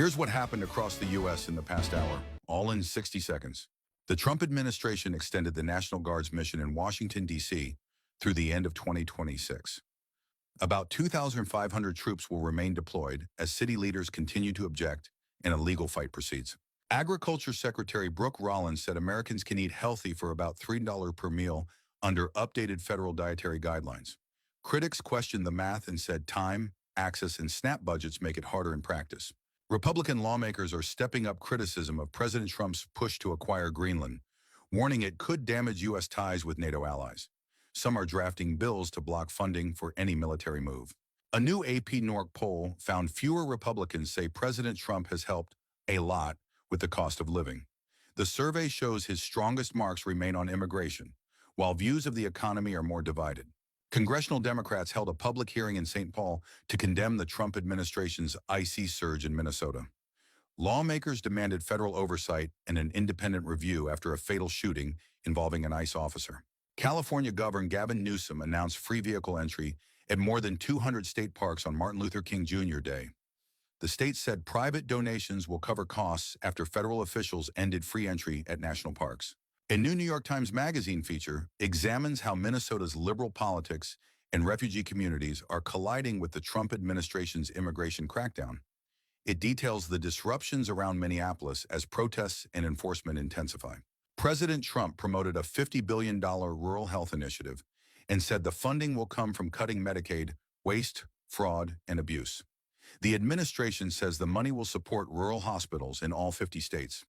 Here's what happened across the U.S. in the past hour, all in 60 seconds. The Trump administration extended the National Guard's mission in Washington, D.C. through the end of 2026. About 2,500 troops will remain deployed as city leaders continue to object and a legal fight proceeds. Agriculture Secretary Brooke Rollins said Americans can eat healthy for about $3 per meal under updated federal dietary guidelines. Critics questioned the math and said time, access, and SNAP budgets make it harder in practice. Republican lawmakers are stepping up criticism of President Trump's push to acquire Greenland, warning it could damage U.S. ties with NATO allies. Some are drafting bills to block funding for any military move. A new AP NORC poll found fewer Republicans say President Trump has helped a lot with the cost of living. The survey shows his strongest marks remain on immigration, while views of the economy are more divided. Congressional Democrats held a public hearing in St. Paul to condemn the Trump administration's icy surge in Minnesota. Lawmakers demanded federal oversight and an independent review after a fatal shooting involving an ICE officer. California Governor Gavin Newsom announced free vehicle entry at more than 200 state parks on Martin Luther King Jr. Day. The state said private donations will cover costs after federal officials ended free entry at national parks. A new New York Times Magazine feature examines how Minnesota's liberal politics and refugee communities are colliding with the Trump administration's immigration crackdown. It details the disruptions around Minneapolis as protests and enforcement intensify. President Trump promoted a $50 billion rural health initiative and said the funding will come from cutting Medicaid, waste, fraud, and abuse. The administration says the money will support rural hospitals in all 50 states.